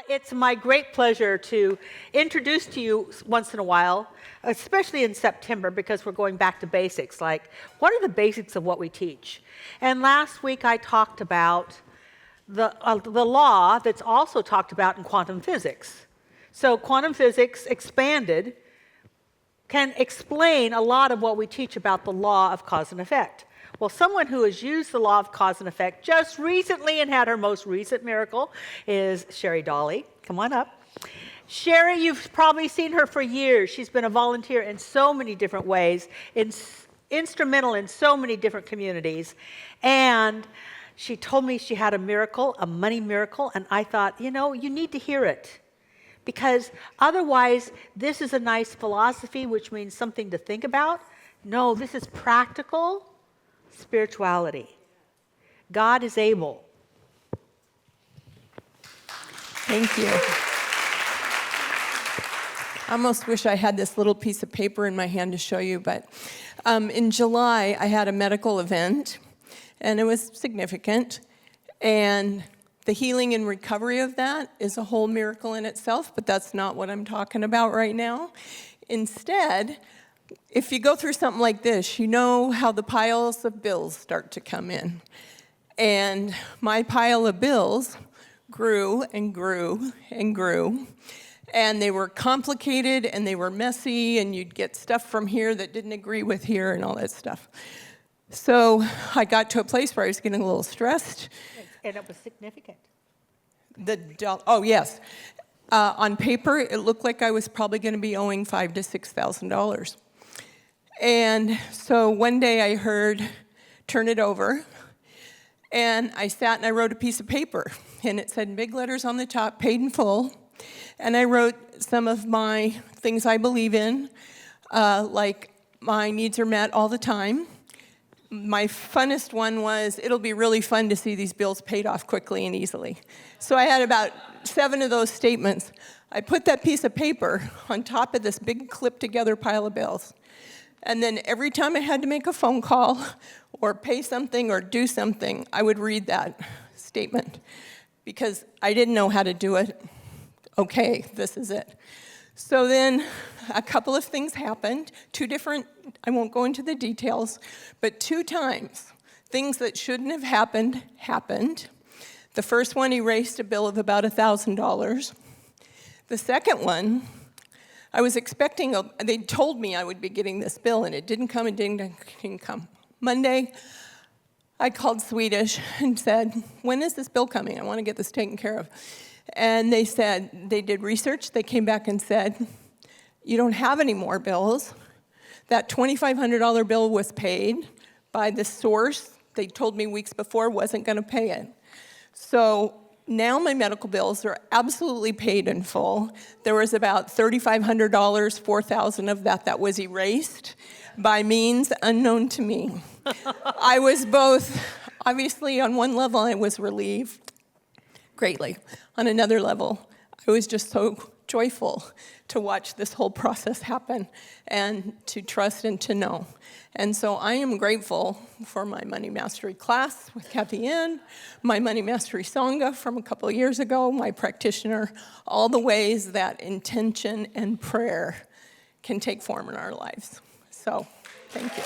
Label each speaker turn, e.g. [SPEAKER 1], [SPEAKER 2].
[SPEAKER 1] It's my great pleasure to introduce to you once in a while, especially in September, because we're going back to basics, like what are the basics of what we teach? And last week I talked about the law that's also talked about in quantum physics. So quantum physics expanded can explain a lot of what we teach about the law of cause and effect. Well, someone who has used the law of cause and effect just recently and had her most recent miracle is Dawley. Come on up. Sherry, you've probably seen her for years. She's been a volunteer in so many different ways, instrumental in so many different communities. And she told me she had a miracle, a money miracle, and I thought, you need to hear it. Because otherwise, this is a nice philosophy, which means something to think about. No, this is practical spirituality. God is able.
[SPEAKER 2] Thank you. I almost wish I had this little piece of paper in my hand to show you, but in July, I had a medical event, and it was significant, and the healing and recovery of that is a whole miracle in itself, but that's not what I'm talking about right now. Instead, if you go through something like this, you know how the piles of bills start to come in. And my pile of bills grew and grew and grew. And they were complicated and they were messy, and you'd get stuff from here that didn't agree with here and all that stuff. So I got to a place where I was getting a little stressed.
[SPEAKER 1] And it was significant.
[SPEAKER 2] Oh, yes. On paper, it looked like I was probably going to be owing $5,000 to $6,000. And so one day I heard, turn it over, and I sat and I wrote a piece of paper, and it said in big letters on the top, paid in full, and I wrote some of my things I believe in, like my needs are met all the time. My funnest one was, it'll be really fun to see these bills paid off quickly and easily. So I had about 7 of those statements. I put that piece of paper on top of this big clipped together pile of bills. And then every time I had to make a phone call or pay something or do something, I would read that statement because I didn't know how to do it. Okay, this is it. So then a couple of things happened, 2 different, I won't go into the details, but 2 times, things that shouldn't have happened, happened. The first one erased a bill of about $1,000. The second one, I was expecting, they told me I would be getting this bill, and it didn't come and didn't come. Monday, I called Swedish and said, when is this bill coming? I want to get this taken care of. And they said, they did research, they came back and said, you don't have any more bills. That $2,500 bill was paid by the source. They told me weeks before wasn't going to pay it. So now my medical bills are absolutely paid in full. There was about $3,500, $4,000 of that was erased by means unknown to me. I was both, obviously on one level I was relieved greatly. On another level, I was just so joyful to watch this whole process happen and to trust and to know. And so I am grateful for my Money Mastery class with Kathy Ann, my Money Mastery Sangha from a couple of years ago, my practitioner, all the ways that intention and prayer can take form in our lives. So, thank you.